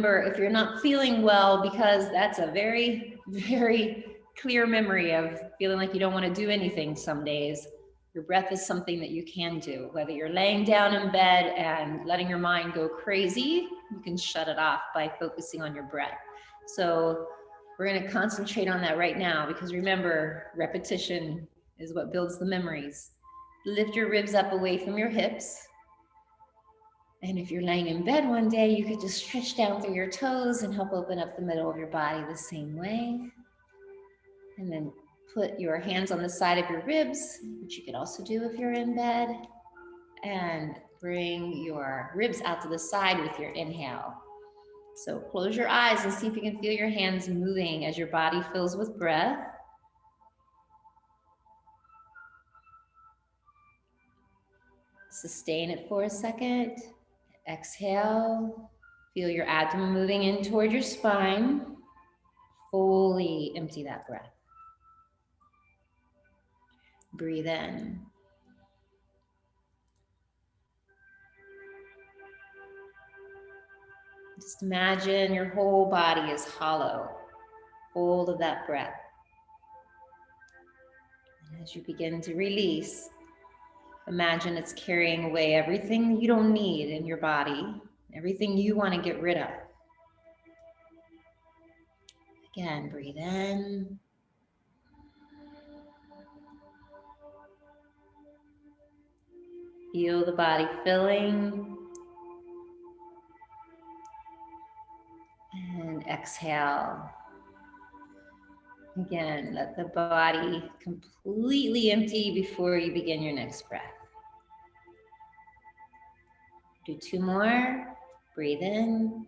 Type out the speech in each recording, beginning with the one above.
if you're not feeling well, because that's a very, very clear memory of feeling like you don't want to do anything some days, your breath is something that you can do. Whether you're laying down in bed and letting your mind go crazy, you can shut it off by focusing on your breath. So we're going to concentrate on that right now, because remember, repetition is what builds the memories. Lift your ribs up away from your hips. And if you're laying in bed one day, you could just stretch down through your toes and help open up the middle of your body the same way. And then put your hands on the side of your ribs, which you could also do if you're in bed. And bring your ribs out to the side with your inhale. So close your eyes and see if you can feel your hands moving as your body fills with breath. Sustain it for a second. Exhale. Feel your abdomen moving in toward your spine. Fully empty that breath. Breathe in. Just imagine your whole body is hollow. Hold of that breath. And as you begin to release, imagine it's carrying away everything you don't need in your body, everything you want to get rid of. Again, breathe in. Feel the body filling. And exhale. Again, let the body completely empty before you begin your next breath. Do 2 more. Breathe in.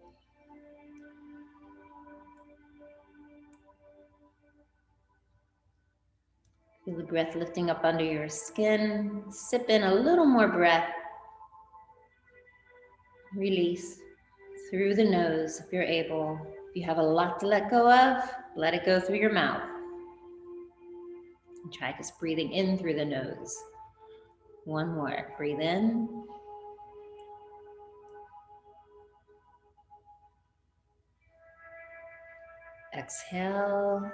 Feel the breath lifting up under your skin. Sip in a little more breath. Release through the nose if you're able. If you have a lot to let go of, let it go through your mouth. And try just breathing in through the nose. 1 more. Breathe in. Exhale.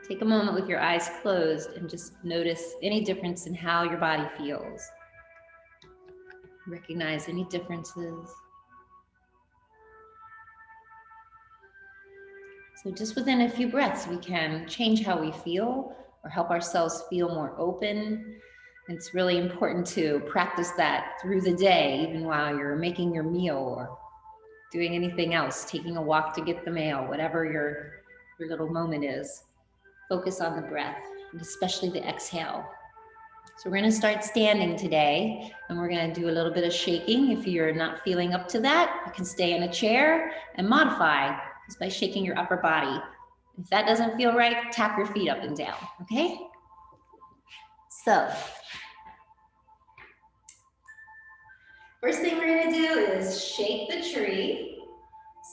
Take a moment with your eyes closed and just notice any difference in how your body feels. Recognize any differences. So just within a few breaths, we can change how we feel or help ourselves feel more open. It's really important to practice that through the day, even while you're making your meal or doing anything else, taking a walk to get the mail, whatever your little moment is. Focus on the breath, and especially the exhale. So we're going to start standing today, and we're going to do a little bit of shaking. If you're not feeling up to that, you can stay in a chair and modify just by shaking your upper body. If that doesn't feel right, tap your feet up and down, okay? So, first thing we're going to do is shake the tree.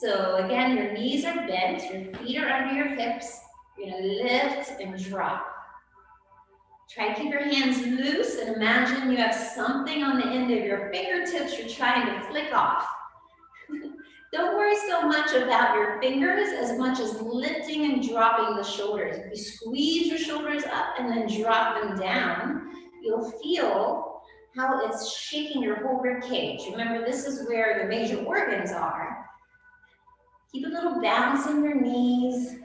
So again, your knees are bent, your feet are under your hips. You're going to lift and drop. Try to keep your hands loose and imagine you have something on the end of your fingertips you're trying to flick off. Don't worry so much about your fingers as much as lifting and dropping the shoulders. If you squeeze your shoulders up and then drop them down, you'll feel how it's shaking your whole rib cage. Remember, this is where the major organs are. Keep a little bounce in your knees.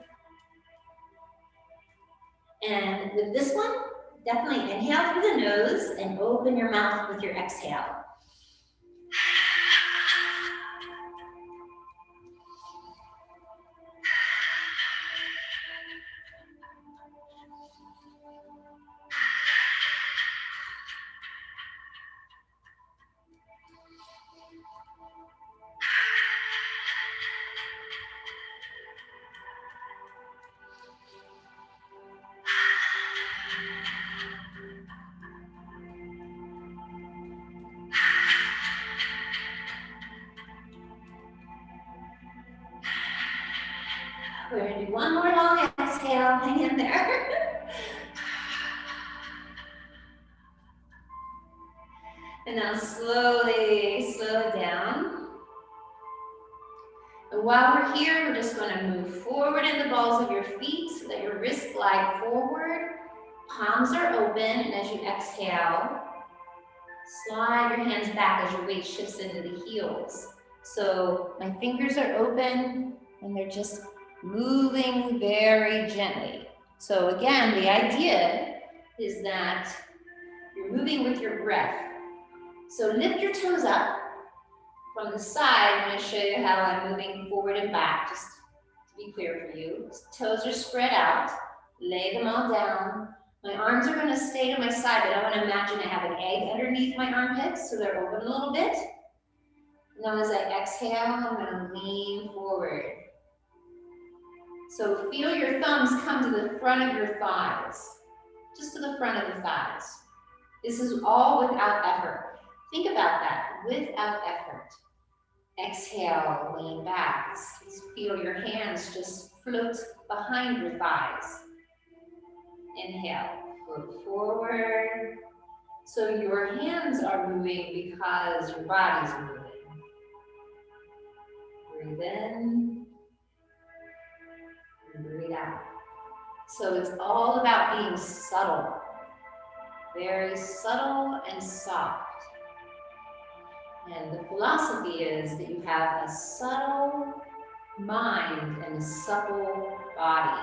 And with this one, definitely inhale through the nose and open your mouth with your exhale. We're going to do one more long exhale. Hang in there. And now slowly slow it down. And while we're here, we're just going to move forward in the balls of your feet so that your wrists glide forward. Palms are open, and as you exhale, slide your hands back as your weight shifts into the heels. So my fingers are open, and they're just moving very gently. So again, the idea is that you're moving with your breath. So lift your toes up. From the side, I'm going to show you how I'm moving forward and back, just to be clear for you. Toes are spread out. Lay them all down. My arms are going to stay to my side, but I want to imagine I have an egg underneath my armpits, so they're open a little bit. Now as I exhale, I'm going to lean forward. So feel your thumbs come to the front of your thighs, just to the front of the thighs. This is all without effort. Think about that, without effort. Exhale, lean back. Feel your hands just float behind your thighs. Inhale, float forward. So your hands are moving because your body's moving. Breathe in and breathe out. So it's all about being subtle. Very subtle and soft. And the philosophy is that you have a subtle mind and a supple body.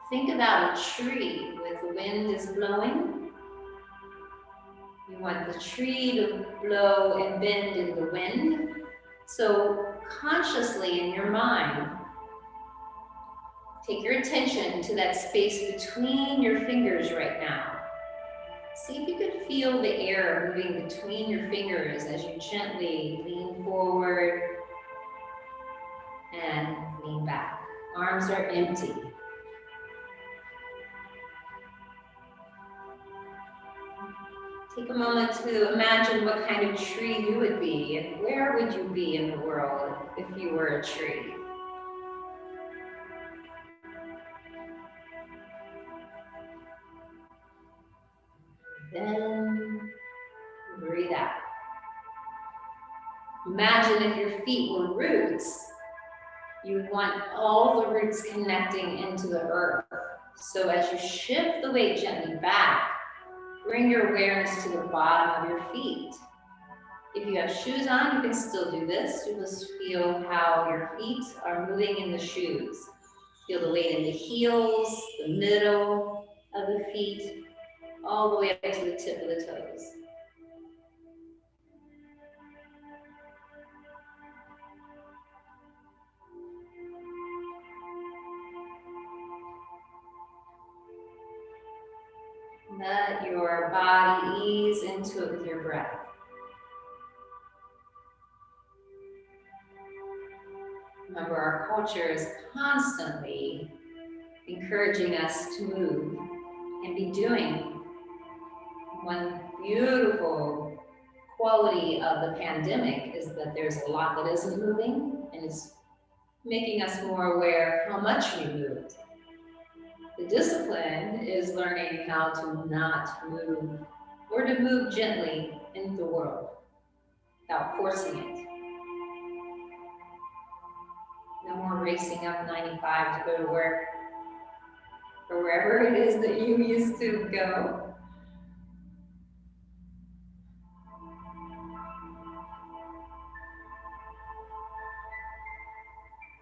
Think about a tree with the wind is blowing. You want the tree to blow and bend in the wind. So consciously in your mind, take your attention to that space between your fingers right now. See if you could feel the air moving between your fingers as you gently lean forward and lean back. Arms are empty. Take a moment to imagine what kind of tree you would be and where would you be in the world if you were a tree. Then breathe out. Imagine if your feet were roots. You want all the roots connecting into the earth. So as you shift the weight gently back, bring your awareness to the bottom of your feet. If you have shoes on, you can still do this. You just feel how your feet are moving in the shoes. Feel the weight in the heels, the middle of the feet, all the way up to the tip of the toes. Let your body ease into it with your breath. Remember, our culture is constantly encouraging us to move and be doing. One beautiful quality of the pandemic is that there's a lot that isn't moving, and it's making us more aware of how much we moved. The discipline is learning how to not move or to move gently in the world without forcing it. No more racing up 95 to go to work or wherever it is that you used to go.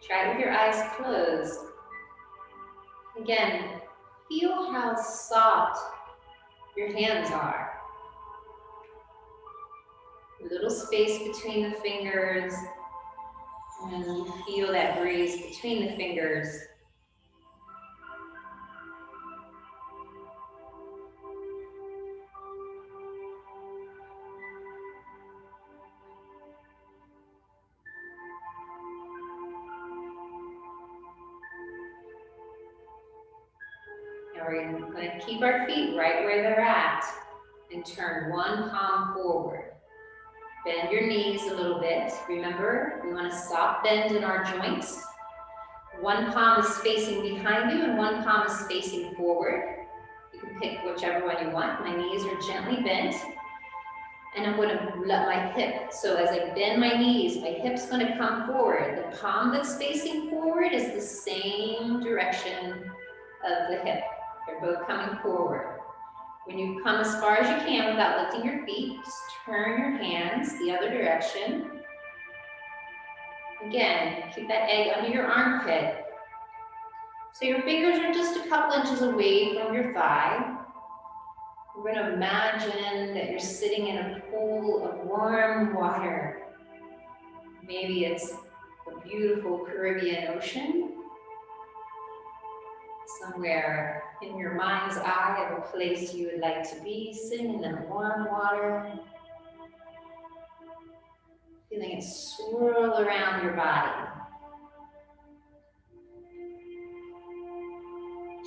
Try it with your eyes closed. Again, feel how soft your hands are. A little space between the fingers, and you feel that breeze between the fingers. Now we're going to keep our feet right where they're at and turn one palm forward. Bend your knees a little bit. Remember, we want a soft bend in our joints. One palm is facing behind you and one palm is facing forward. You can pick whichever one you want. My knees are gently bent. And I'm going to let my hip, so as I bend my knees, my hip's going to come forward. The palm that's facing forward is the same direction of the hip. They're both coming forward. When you come as far as you can without lifting your feet, just turn your hands the other direction. Again, keep that egg under your armpit. So your fingers are just a couple inches away from your thigh. We're going to imagine that you're sitting in a pool of warm water. Maybe it's a beautiful Caribbean Ocean. Somewhere in your mind's eye of a place you would like to be, sitting in that warm water. Feeling it swirl around your body.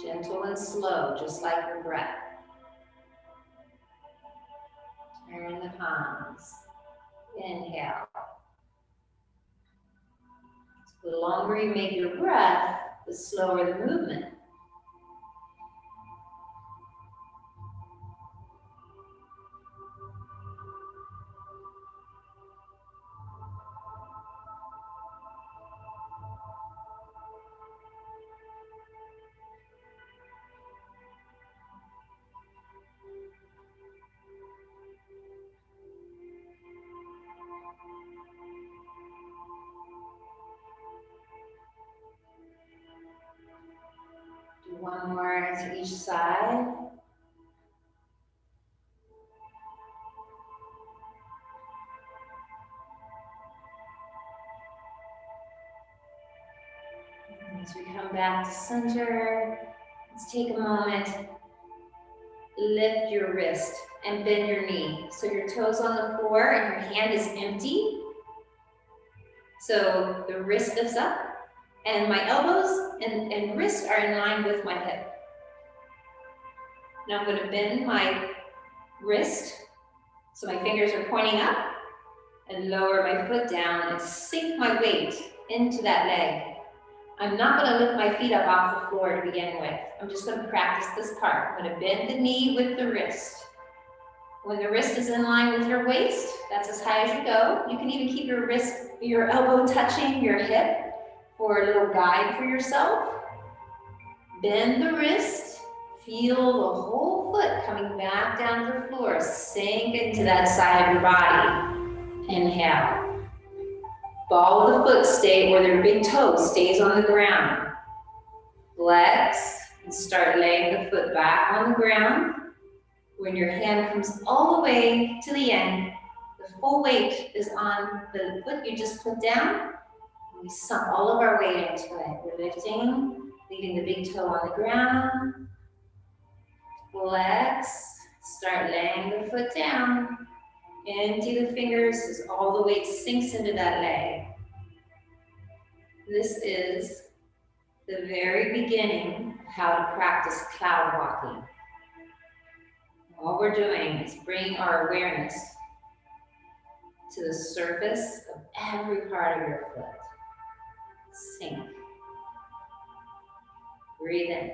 Gentle and slow, just like your breath. Turn the palms. Inhale. So the longer you make your breath, the slower the movement. Do one more to each side. As we come back to center, let's take a moment. Lift your wrist and bend your knee. So your toes on the floor and your hand is empty. So the wrist lifts up and my elbows and wrists are in line with my hip. Now I'm going to bend my wrist so my fingers are pointing up and lower my foot down and sink my weight into that leg. I'm not going to lift my feet up off the floor to begin with. I'm just going to practice this part. I'm going to bend the knee with the wrist. When the wrist is in line with your waist, that's as high as you go. You can even keep your elbow touching your hip for a little guide for yourself. Bend the wrist. Feel the whole foot coming back down to the floor. Sink into that side of your body. Inhale. Ball of the foot stay where their big toe stays on the ground. Flex and start laying the foot back on the ground. When your hand comes all the way to the end, the full weight is on the foot you just put down. We sunk all of our weight into it. We're lifting, leaving the big toe on the ground. Flex, start laying the foot down. Empty the fingers as all the weight sinks into that leg. This is the very beginning of how to practice cloud walking. All we're doing is bringing our awareness to the surface of every part of your foot. Sink. Breathe in.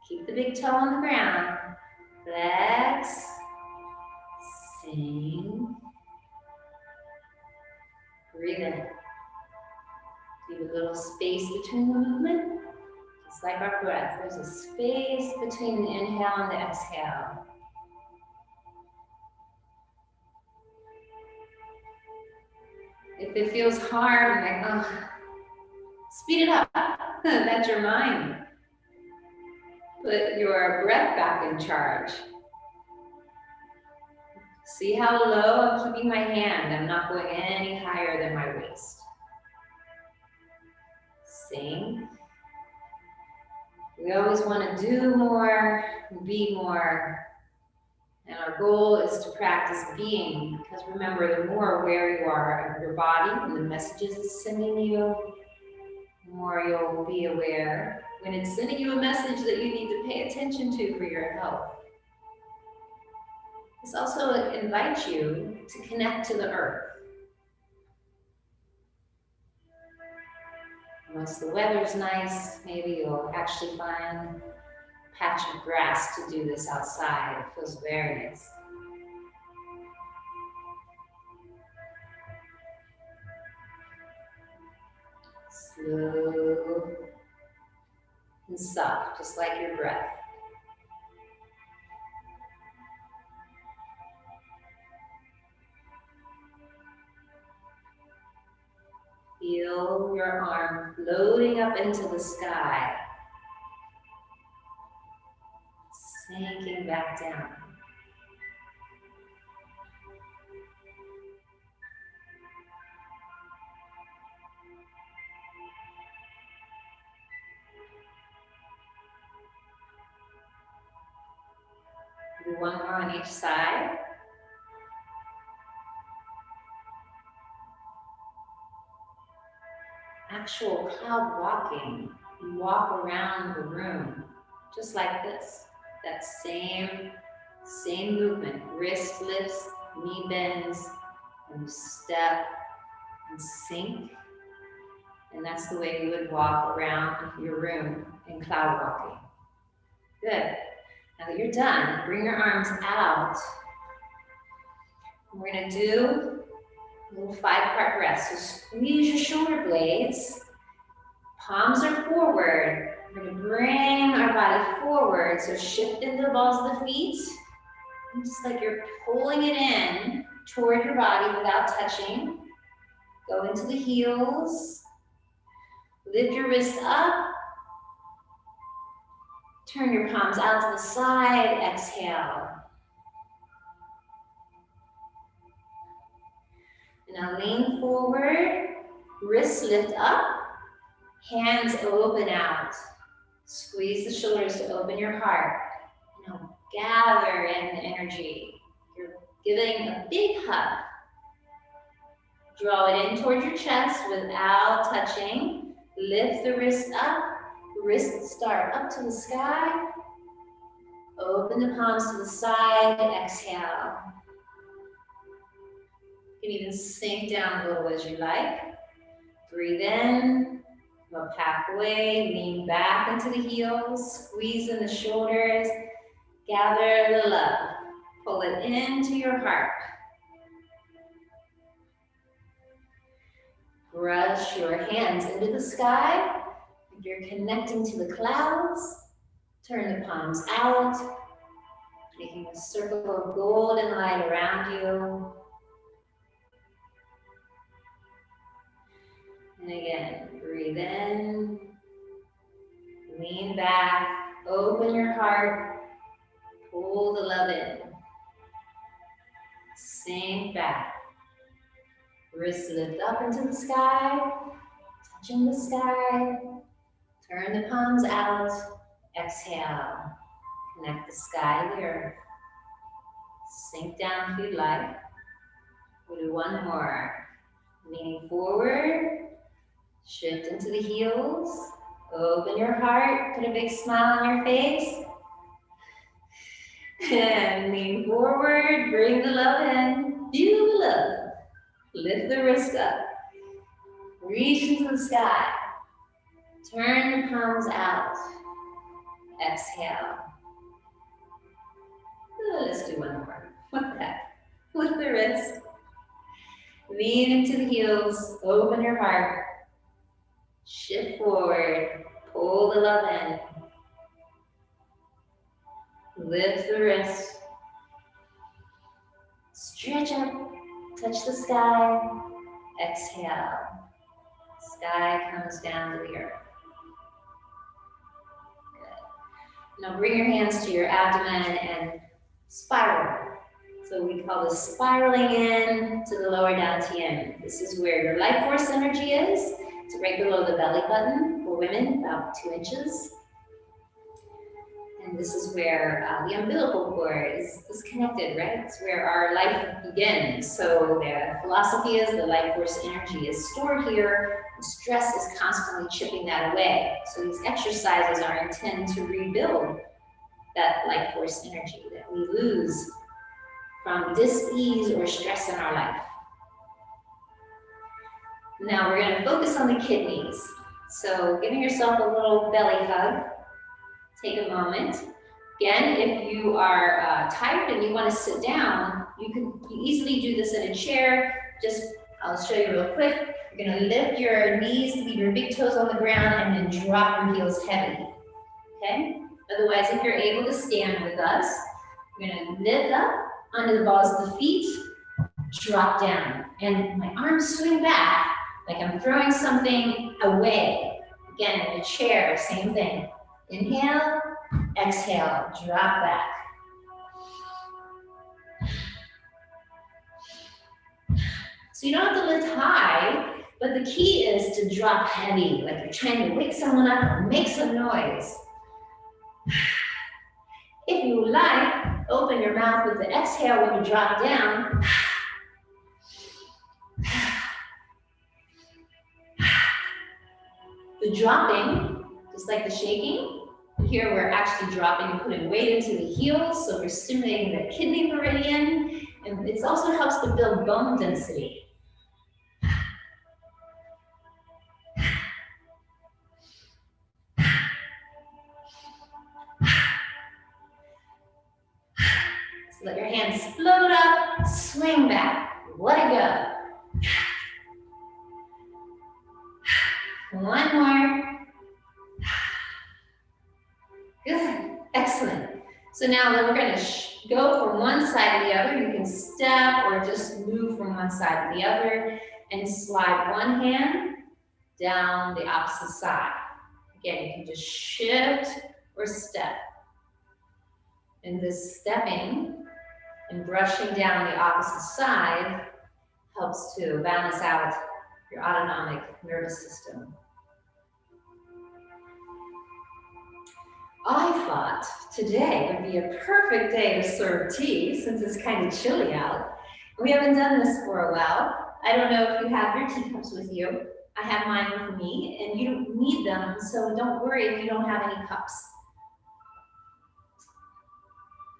Keep the big toe on the ground. Flex. Sink. Breathe in. Leave a little space between the movement. Just like our breath, there's a space between the inhale and the exhale. If it feels hard, like, oh, speed it up. That's your mind. Put your breath back in charge. See how low I'm keeping my hand. I'm not going any higher than my waist. Sink. We always want to do more, be more. And our goal is to practice being, because remember, the more aware you are of your body and the messages it's sending you, the more you'll be aware when it's sending you a message that you need to pay attention to for your health. This also invites you to connect to the earth. Once the weather's nice, maybe you'll actually find a patch of grass to do this outside. It feels very nice. slow and soft, just like your breath. Feel your arm floating up into the sky, sinking back down. Do one more on each side. Actual cloud walking. You walk around the room just like this. That same movement. Wrist lifts, knee bends, and you step and sink. And that's the way you would walk around your room in cloud walking. Good. Now that you're done, bring your arms out. We're going to do a little 5-part rest. So squeeze your shoulder blades. Palms are forward. We're going to bring our body forward. So shift into the balls of the feet. And just like you're pulling it in toward your body without touching. Go into the heels. Lift your wrists up. Turn your palms out to the side. Exhale. Now lean forward. Wrists lift up. Hands open out. Squeeze the shoulders to open your heart. Now gather in the energy. You're giving a big hug. Draw it in towards your chest without touching. Lift the wrist up. Wrists start up to the sky. Open the palms to the side. Exhale. You can even sink down a little as you like. Breathe in. Go up halfway. Lean back into the heels. Squeeze in the shoulders. Gather the love. Pull it into your heart. Brush your hands into the sky. If you're connecting to the clouds, turn the palms out, making a circle of golden light around you. And again, breathe in, lean back, open your heart, pull the love in, sink back. Wrists lift up into the sky, touching the sky. Turn the palms out. Exhale. Connect the sky to the earth. Sink down if you'd like. We'll do one more. Leaning forward. Shift into the heels. Open your heart. Put a big smile on your face. And lean forward. Bring the love in. Feel the love. Lift the wrist up. Reach into the sky. Turn the palms out. Exhale. Let's do one more. Like that. Lift the wrist. Lean into the heels. Open your heart. Shift forward. Pull the love in. Lift the wrist. Stretch up. Touch the sky. Exhale. Sky comes down to the earth. Good. Now bring your hands to your abdomen and spiral. So we call this spiraling in to the lower dantian. This is where your life force energy is. It's right below the belly button for women, about 2 inches. And this is where the umbilical cord is connected, right? It's where our life begins. So the philosophy is the life force energy is stored here, and stress is constantly chipping that away. So these exercises are intended to rebuild that life force energy that we lose from dis-ease or stress in our life. Now we're going to focus on the kidneys. So giving yourself a little belly hug. Take a moment. Again, if you are tired and you want to sit down, you can easily do this in a chair. Just I'll show you real quick. You're gonna lift your knees, leave your big toes on the ground, and then drop your heels heavy, okay? Otherwise, if you're able to stand with us, you're gonna lift up onto the balls of the feet, drop down, and my arms swing back like I'm throwing something away. Again, in a chair, same thing. Inhale, exhale, drop back. So you don't have to lift high, but the key is to drop heavy, like you're trying to wake someone up or make some noise. If you like, open your mouth with the exhale when you drop down. The dropping, just like the shaking, here we're actually dropping and putting weight into the heels, so we're stimulating the kidney meridian, and it also helps to build bone density. So let your hands float up, swing back, let it go. One more. Good, excellent. So now we're going to go from one side to the other. You can step or just move from one side to the other and slide one hand down the opposite side. Again, you can just shift or step. And this stepping and brushing down the opposite side helps to balance out your autonomic nervous system. I thought today would be a perfect day to serve tea since it's kind of chilly out. We haven't done this for a while. I don't know if you have your teacups with you. I have mine with me, and you don't need them, so don't worry if you don't have any cups.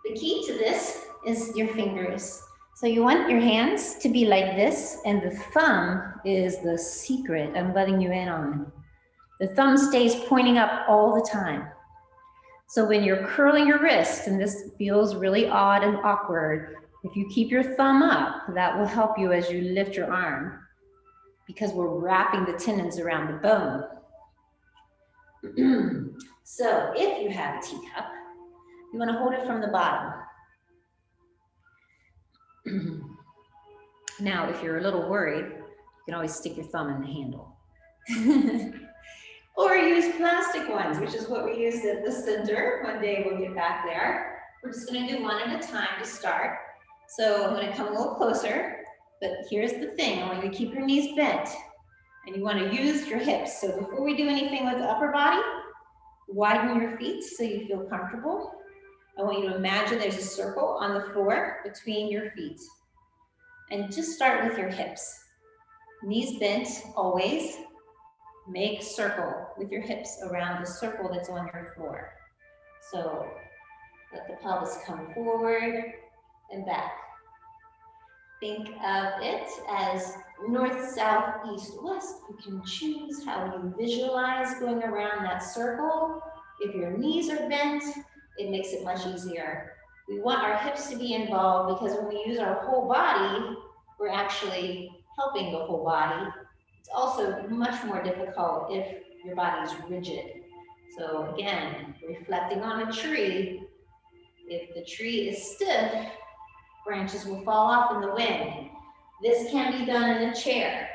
The key to this is your fingers. So you want your hands to be like this, and the thumb is the secret I'm letting you in on. The thumb stays pointing up all the time. So when you're curling your wrist, and this feels really odd and awkward, if you keep your thumb up, that will help you as you lift your arm, because we're wrapping the tendons around the bone. So if you have a teacup, you want to hold it from the bottom. Now, if you're a little worried, you can always stick your thumb in the handle. Or use plastic ones, which is what we used at the center. One day we'll get back there. We're just going to do one at a time to start. So I'm going to come a little closer, but here's the thing. I want you to keep your knees bent, and you want to use your hips. So before we do anything with the upper body, widen your feet so you feel comfortable. I want you to imagine there's a circle on the floor between your feet. And just start with your hips. Knees bent, always. Make a circle with your hips around the circle that's on your floor. So let the pelvis come forward and back. Think of it as north, south, east, west. You can choose how you visualize going around that circle. If your knees are bent, it makes it much easier. We want our hips to be involved because when we use our whole body, we're actually helping the whole body. It's also much more difficult if your body is rigid. So again, reflecting on a tree, if the tree is stiff, branches will fall off in the wind. This can be done in a chair.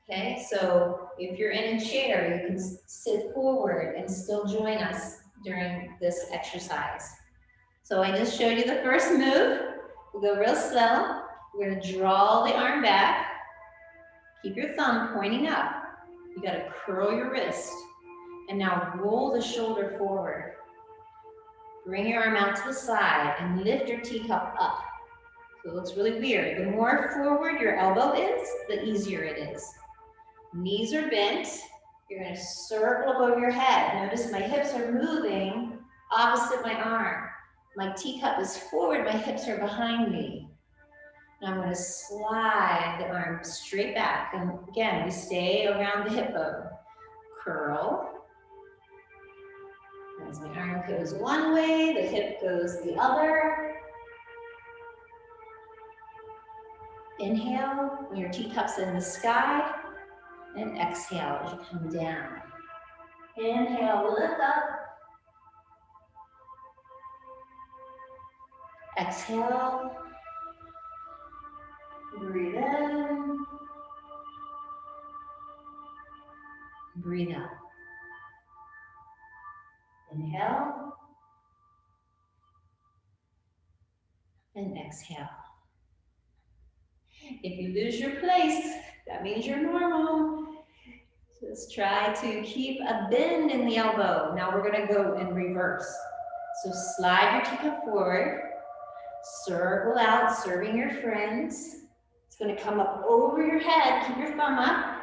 Okay, so if you're in a chair, you can sit forward and still join us during this exercise. So I just showed you the first move. We'll go real slow. We're going to draw the arm back. Keep your thumb pointing up. You got to curl your wrist. And now roll the shoulder forward. Bring your arm out to the side and lift your teacup up. So it looks really weird. The more forward your elbow is, the easier it is. Knees are bent. You're going to circle above your head. Notice my hips are moving opposite my arm. My teacup is forward, my hips are behind me. Now I'm going to slide the arm straight back. And again, we stay around the hip bone. Curl. As my arm goes one way, the hip goes the other. Inhale when your teacups in the sky, and exhale as you come down. Inhale, lift up. Exhale. Breathe in. Breathe out. Inhale. And exhale. If you lose your place, that means you're normal. Just try to keep a bend in the elbow. Now we're gonna go in reverse. So slide your teacup forward, circle out, serving your friends. It's gonna come up over your head, keep your thumb up,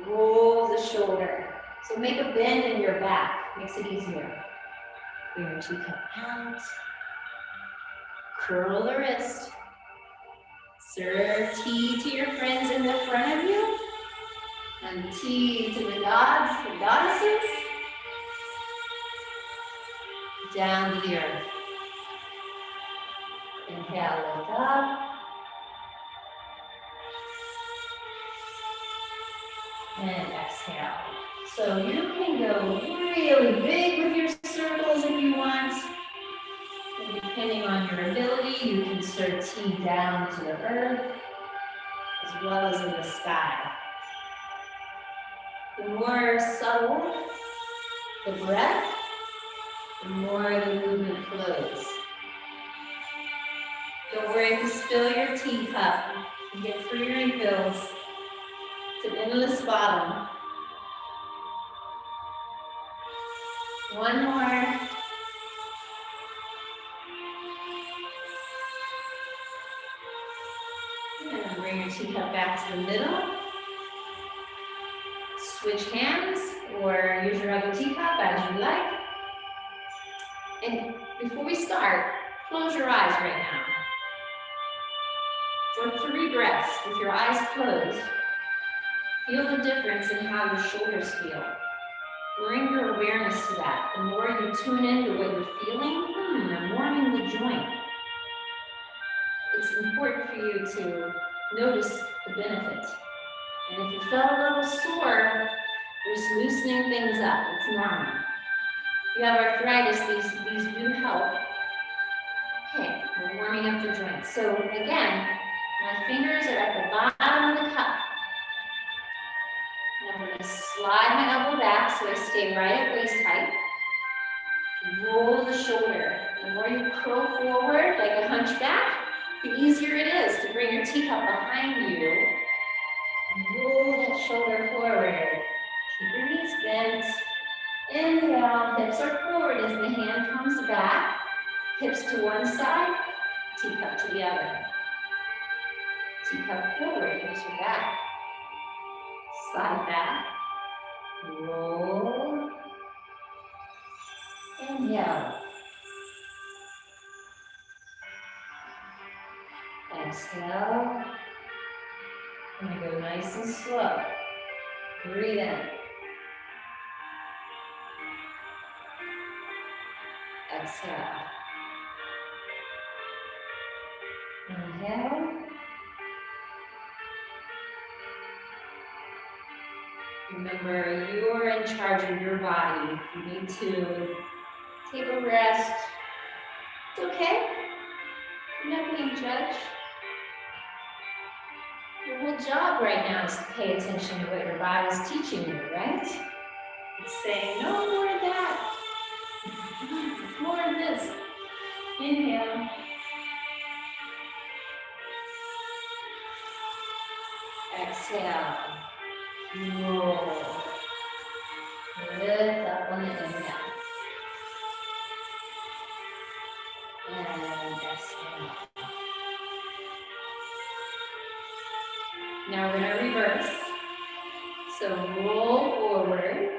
roll the shoulder. So make a bend in your back, makes it easier. Bring your teacup out, curl the wrist, serve tea to your friends in the front of you, and tea to the gods, the goddesses, down to the earth. Inhale, lift up. And exhale. So you can go really big with your circles if you want. And depending on your ability, you can serve tea down to the earth as well as in the sky. The more subtle the breath, the more the movement flows. Don't worry if you spill your teacup. You get free refills. It's an endless bottom. One more. And bring your teacup back to the middle. Switch hands or use your other teacup as you like. And before we start, close your eyes right now. For 3 breaths with your eyes closed, feel the difference in how your shoulders feel. Bring your awareness to that. The more you tune in to what you're feeling, I'm warming the joint. It's important for you to notice the benefit. And if you felt a little sore, you're just loosening things up. It's normal. If you have arthritis, these do help. Okay, we're warming up the joints. So again, my fingers are at the bottom of the cup. And I'm going to slide my elbow back so I stay right at waist height. Roll the shoulder. The more you curl forward like a hunchback, the easier it is to bring your teacup behind you. Roll that shoulder forward. Keep your knees bent. Inhale, hips are forward as the hand comes back. Hips to one side, teacup to the other. Teacup forward, hips are back. Slide back. Roll. Inhale. Exhale. I'm going to go nice and slow. Breathe in. Exhale. Inhale. Remember, you're in charge of your body. If you need to take a rest, it's okay. You're not being judged. Your whole job right now is to pay attention to what your body is teaching you, right? It's saying, no more of that. More of this. Inhale. Exhale. Roll. Lift up on the inhale. And exhale. Now we're going to reverse. So roll forward.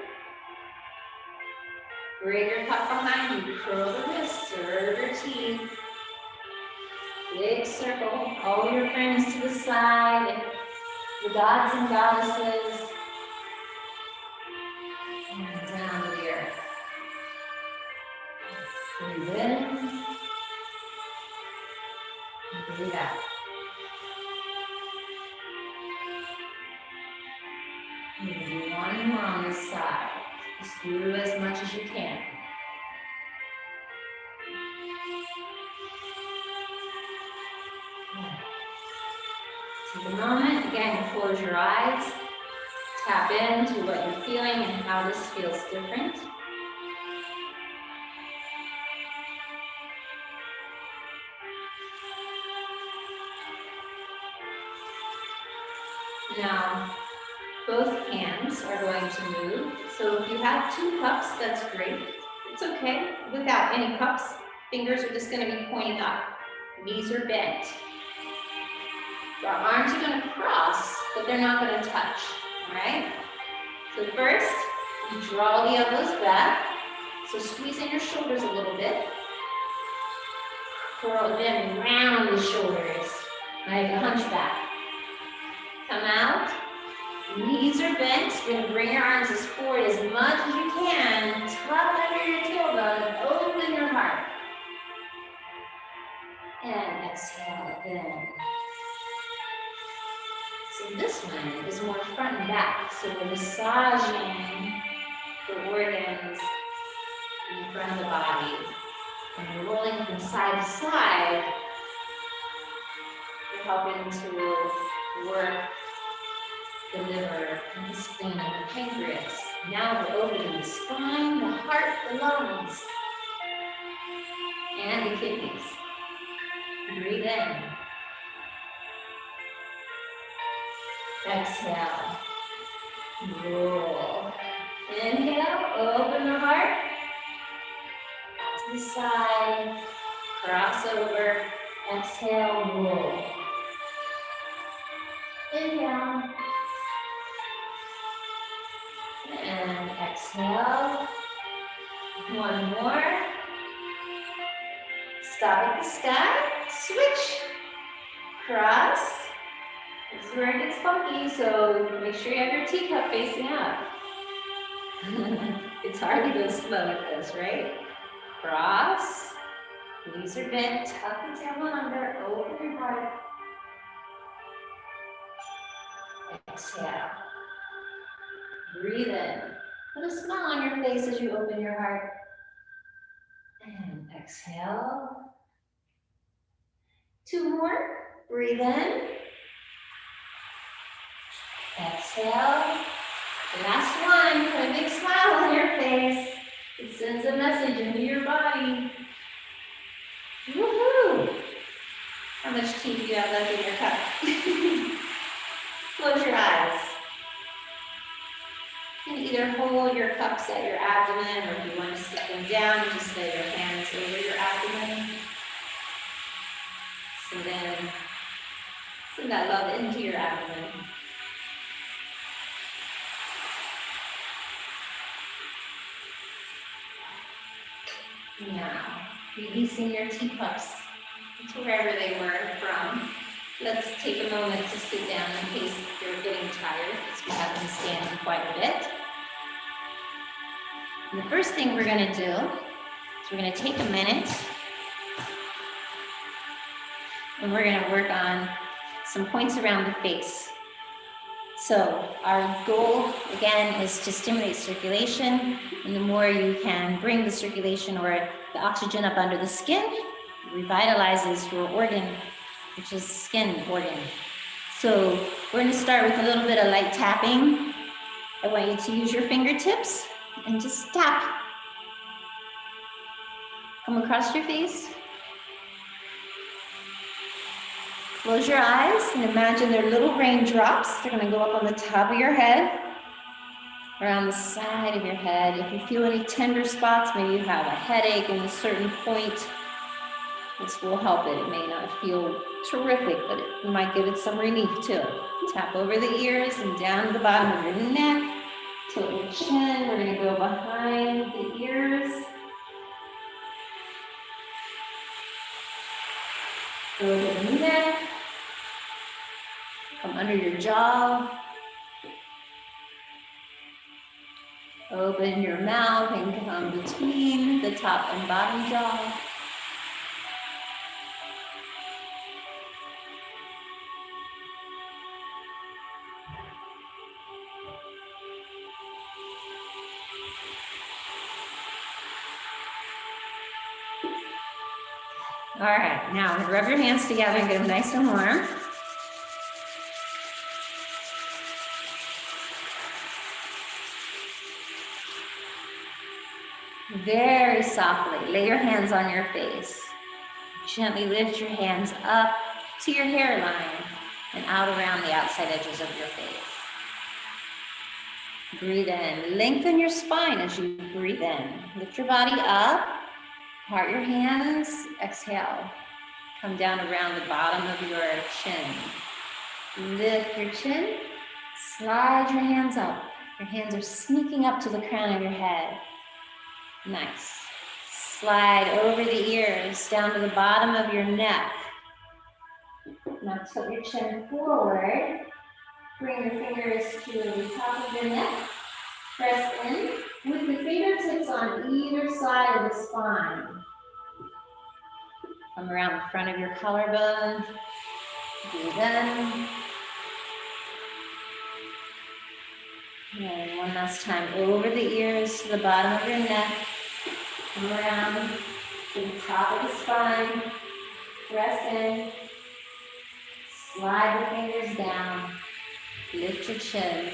Bring your cup behind you. Curl the wrist. Serve your tea. Big circle. All your friends to the side. The gods and goddesses. And down to the earth. Breathe in. And breathe out. And do one more on this side. Just do as much as you can. Take a moment, again, close your eyes. Tap into what you're feeling and how this feels different. Now, both hands are going to move. So if you have 2 cups, that's great. It's okay. Without any cups, fingers are just going to be pointing up. Knees are bent. Our arms are going to cross, but they're not going to touch. All right? So first, you draw the elbows back. So squeeze in your shoulders a little bit. Curl them round the shoulders, like a hunchback. Come out. Knees are bent. You're going to bring your arms as forward as much as you can. Tuck under your tailbone. Open your heart. And exhale again. So this one is more front and back. So we're massaging the organs in the front of the body. And we're rolling from side to side. We're helping to work the liver, and the spleen, and the pancreas. Now we're opening the spine, the heart, the lungs, and the kidneys. Breathe in. Exhale. Roll. Inhale, open the heart. Out to the side. Cross over. Exhale, roll. Inhale. And exhale. One more. Stop at the sky. Switch. Cross. This is where it gets funky, so make sure you have your teacup facing up. It's hard to go slow with this, right? Cross. Knees are bent. Tuck the tailbone under. Open your heart. Exhale. Breathe in. Put a smile on your face as you open your heart. And exhale. 2 more. Breathe in. Exhale. Last one. Put a big smile on your face. It sends a message into your body. Woohoo! How much tea do you have left in your cup? Close your eyes. You can either hold your cups at your abdomen, or if you want to set them down, just lay your hands over your abdomen. So then, send that love into your abdomen. Now, releasing your teacups to wherever they were from. Let's take a moment to sit down in case you're getting tired, because we have been standing quite a bit. And the first thing we're going to do is we're going to take a minute and we're going to work on some points around the face. So our goal, again, is to stimulate circulation, and the more you can bring the circulation or the oxygen up under the skin, it revitalizes your organ, which is skin organ. So we're going to start with a little bit of light tapping. I want you to use your fingertips and just tap. Come across your face. Close your eyes and imagine they're little raindrops. They're going to go up on the top of your head, around the side of your head. If you feel any tender spots, maybe you have a headache in a certain point, this will help it. It may not feel terrific, but it might give it some relief too. Tap over the ears and down to the bottom of your neck. Tilt your chin. We're going to go behind the ears. Go over the neck. Come under your jaw. Open your mouth and come between the top and bottom jaw. All right, now rub your hands together and get them nice and warm. Very softly, lay your hands on your face. Gently lift your hands up to your hairline and out around the outside edges of your face. Breathe in, lengthen your spine as you breathe in. Lift your body up, part your hands, exhale. Come down around the bottom of your chin. Lift your chin, slide your hands up. Your hands are sneaking up to the crown of your head. Nice. Slide over the ears, down to the bottom of your neck. Now tilt your chin forward. Bring your fingers to the top of your neck. Press in with the fingertips on either side of the spine. Come around the front of your collarbone. Breathe in. And one last time, over the ears to the bottom of your neck. Come around to the top of the spine. Press in. Slide the fingers down. Lift your chin.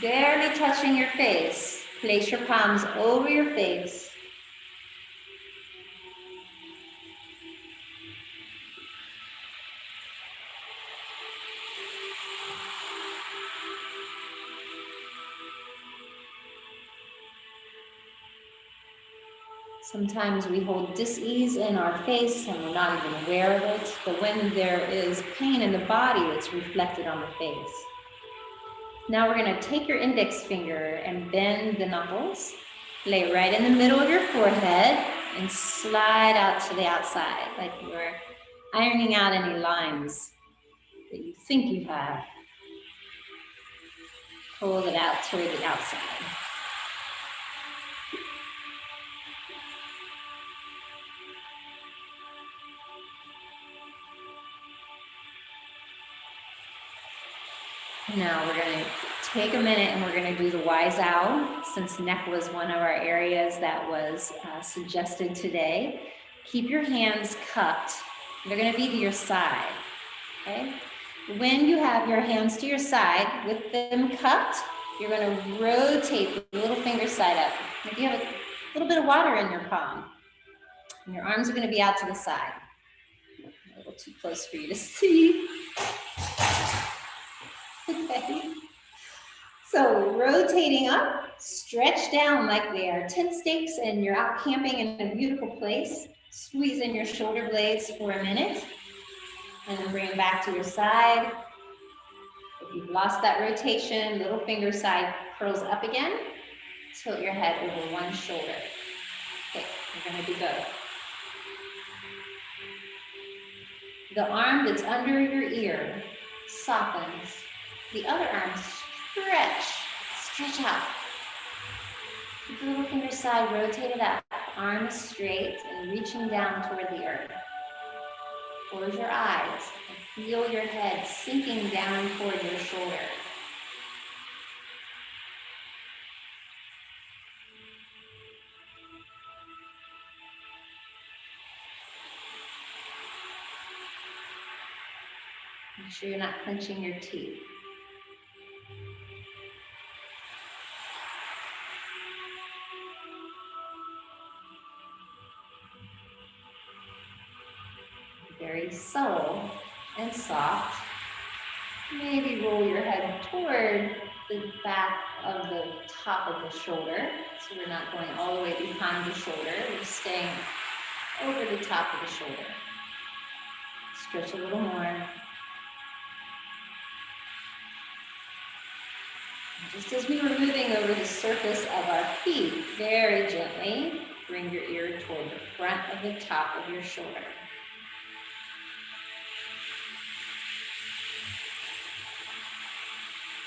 Barely touching your face. Place your palms over your face. Sometimes we hold dis-ease in our face and we're not even aware of it, but when there is pain in the body, it's reflected on the face. Now we're going to take your index finger and bend the knuckles, lay it right in the middle of your forehead, and slide out to the outside, like you're ironing out any lines that you think you have. Pull it out toward the outside. Now we're going to take a minute and we're going to do the wise owl, since neck was one of our areas that was suggested today. Keep your hands cupped. They're going to be to your side, okay? When you have your hands to your side with them cupped, you're going to rotate the little finger side up. If you have a little bit of water in your palm, and your arms are going to be out to the side. A little too close for you to see. Okay. So rotating up, stretch down like they are tent stakes and you're out camping in a beautiful place. Squeeze in your shoulder blades for a minute and then bring them back to your side. If you've lost that rotation, little finger side curls up again. Tilt your head over one shoulder. Okay, we're going to do both. The arm that's under your ear softens. The other arm, stretch out. Keep the little finger side rotated up, arm straight and reaching down toward the earth. Close your eyes and feel your head sinking down toward your shoulder. Make sure you're not clenching your teeth. Very subtle and soft. Maybe roll your head toward the back of the top of the shoulder. So we're not going all the way behind the shoulder. We're staying over the top of the shoulder. Stretch a little more. Just as we were moving over the surface of our feet, very gently, bring your ear toward the front of the top of your shoulder.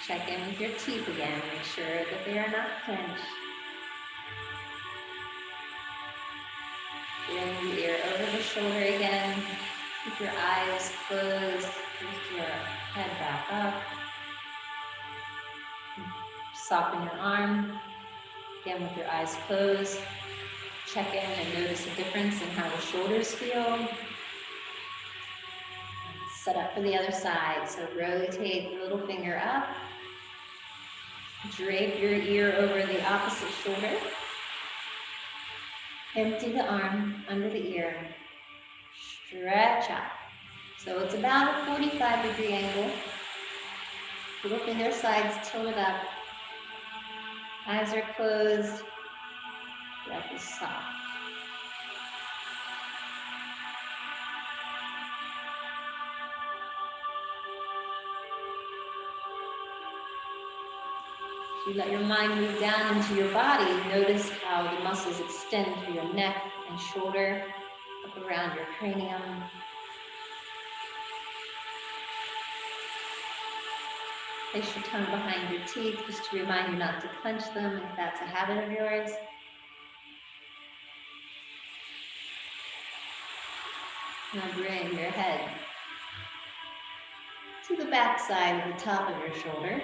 Check in with your teeth again, make sure that they are not clenched. Bring the ear over the shoulder again. Keep your eyes closed, lift your head back up. Soften your arm, again with your eyes closed. check in and notice a difference in how the shoulders feel. Set up for the other side. So rotate the little finger up. Drape your ear over the opposite shoulder. Empty the arm under the ear. Stretch out. So it's about a 45-degree angle. Little finger sides tilted up. Eyes are closed. Breath is soft. As you let your mind move down into your body, notice how the muscles extend through your neck and shoulder, up around your cranium. Place your tongue behind your teeth just to remind you not to clench them if that's a habit of yours. Now bring your head to the back side of the top of your shoulder.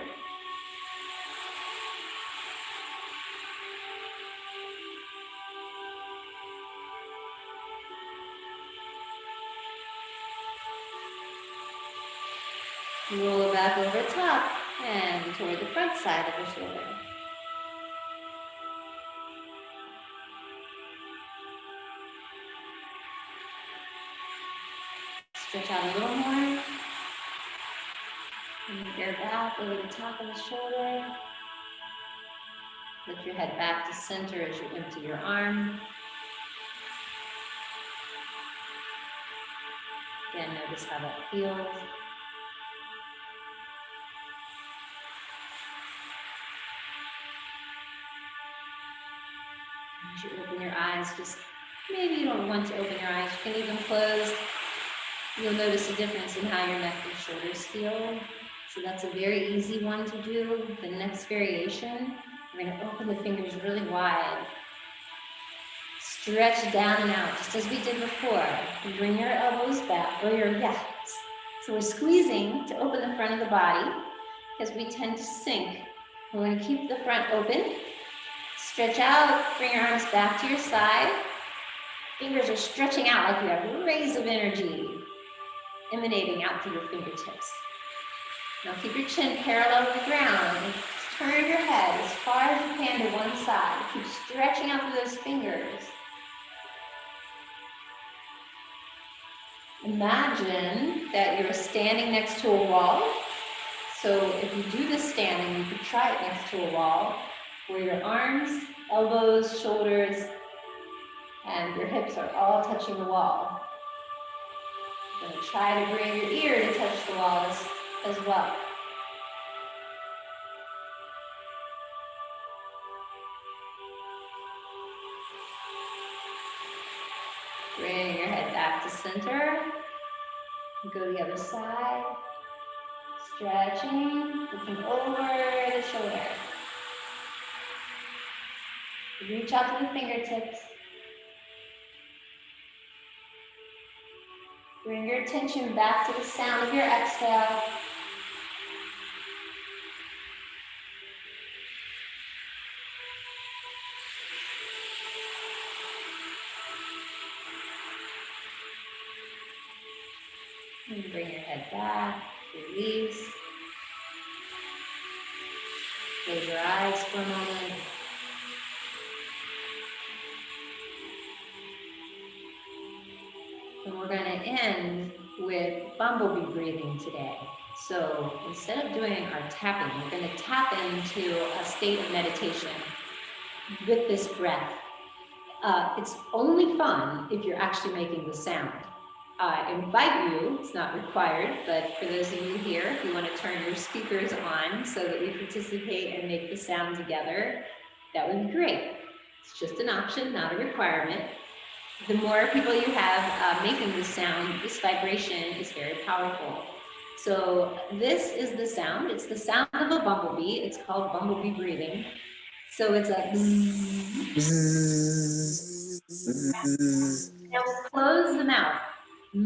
Roll it back over top and toward the front side of the shoulder. Stretch out a little more. And your back over the top of the shoulder. Lift your head back to center as you empty your arm. Again, notice how that feels. As you open your eyes, just maybe you don't want to open your eyes, you can leave them closed. You'll notice a difference in how your neck and shoulders feel. So that's a very easy one to do. The next variation, we're going to open the fingers really wide. Stretch down and out, just as we did before. And bring your elbows back, or your, So we're squeezing to open the front of the body, because we tend to sink. We're going to keep the front open. Stretch out, bring your arms back to your side. Fingers are stretching out like you have rays of energy emanating out through your fingertips. Now keep your chin parallel to the ground. And turn your head as far as you can to one side. Keep stretching out through those fingers. Imagine that you're standing next to a wall. So if you do this standing, you could try it next to a wall, where your arms, elbows, shoulders, and your hips are all touching the wall. You're going to try to bring your ear to touch the wall as well. Bring your head back to center. Go to the other side. Stretching, looking over the shoulder. Reach out to the fingertips. Bring your attention back to the sound of your exhale. And bring your head back, release. Close your eyes for a moment. And we're going to end with bumblebee breathing today. So instead of doing our tapping, we're going to tap into a state of meditation with this breath. It's only fun if you're actually making the sound. I invite you, it's not required, but for those of you here, if you want to turn your speakers on so that we participate and make the sound together, that would be great. It's just an option, not a requirement. The more people you have making this sound, this vibration is very powerful. So this is the sound. It's the sound of a bumblebee. It's called bumblebee breathing. So it's a bzzz, bzzz, bzzz. Now we'll close the mouth. We're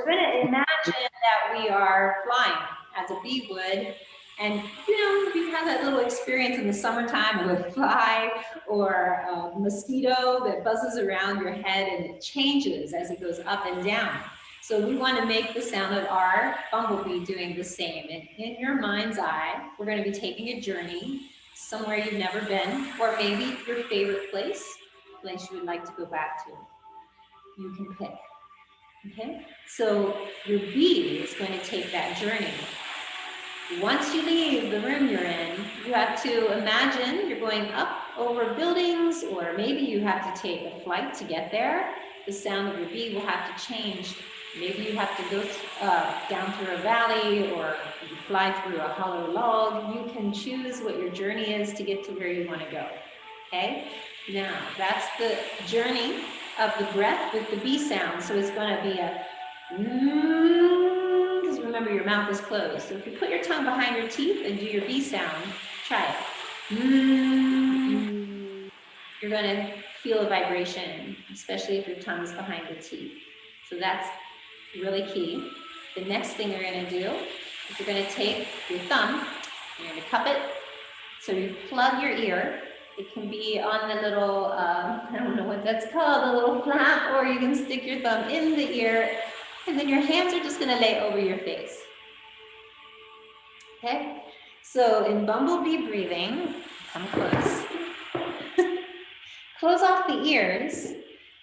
going to imagine that we are flying as a bee would, And you know, if you've had that little experience in the summertime of a fly or a mosquito that buzzes around your head and it changes as it goes up and down. So we want to make the sound of our bumblebee doing the same. And in your mind's eye, we're going to be taking a journey somewhere you've never been, or maybe your favorite place you would like to go back to. You can pick. Okay, so your bee is going to take that journey. Once you leave the room you're in, you have to imagine you're going up over buildings, or maybe you have to take a flight to get there. The sound of your bee will have to change. Maybe you have to go down through a valley, or you fly through a hollow log. You can choose what your journey is to get to where you want to go. Okay, now that's the journey of the breath with the bee sound. So it's going to be a because remember your mouth is closed. So if you put your tongue behind your teeth and do your bee sound, try it. You're going to feel a vibration, especially if your tongue is behind your teeth. So that's really key. The next thing you're going to do is you're going to take your thumb and you're going to cup it. So you plug your ear. It can be on the little, I don't know what that's called, the little flap, or you can stick your thumb in the ear, and then your hands are just going to lay over your face. Okay? So in bumblebee breathing, come close. Close off the ears,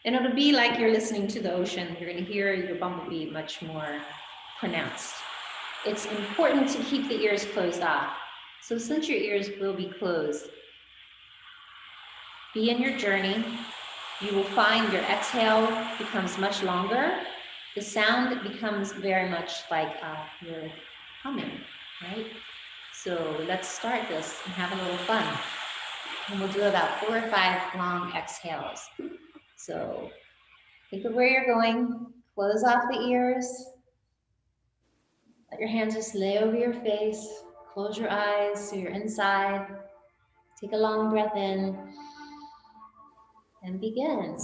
and it'll be like you're listening to the ocean. You're going to hear your bumblebee much more pronounced. It's important to keep the ears closed off. So since your ears will be closed, be in your journey. You will find your exhale becomes much longer. The sound becomes very much like you're humming, right? So let's start this and have a little fun. And we'll do about 4 or 5 long exhales. So think of where you're going. Close off the ears. Let your hands just lay over your face. Close your eyes so you're inside. Take a long breath in. And begin.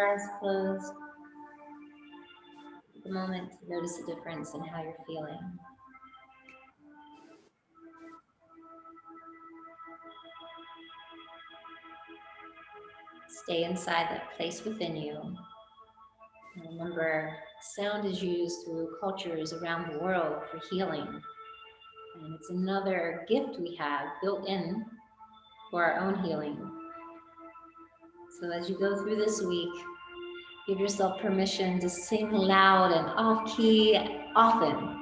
Eyes closed. Take a moment to notice a difference in how you're feeling. Stay inside that place within you. And remember, sound is used through cultures around the world for healing. And it's another gift we have built in for our own healing. So as you go through this week, give yourself permission to sing loud and off key often.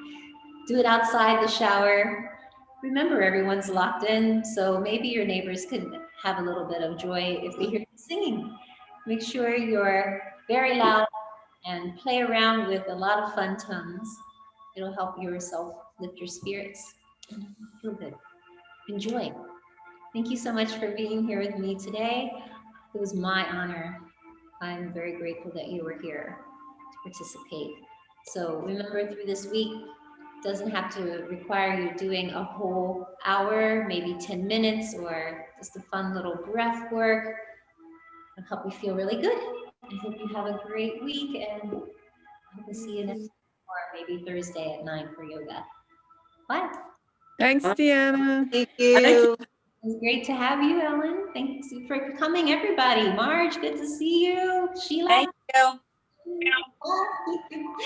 Do it outside the shower. Remember, everyone's locked in, so maybe your neighbors could have a little bit of joy if they hear you singing. Make sure you're very loud and play around with a lot of fun tones. It'll help yourself lift your spirits and feel good. Enjoy. Thank you so much for being here with me today. It was my honor. I'm very grateful that you were here to participate. So remember, through this week, doesn't have to require you doing a whole hour, maybe 10 minutes, or just a fun little breath work. It'll help you feel really good. I hope you have a great week, and I hope to see you next week, or maybe Thursday at 9 for yoga. Bye. Thanks, Deanna. Thank you. It was great to have you, Ellen. Thanks for coming, everybody. Marge, good to see you. Sheila. Thank you. Bye.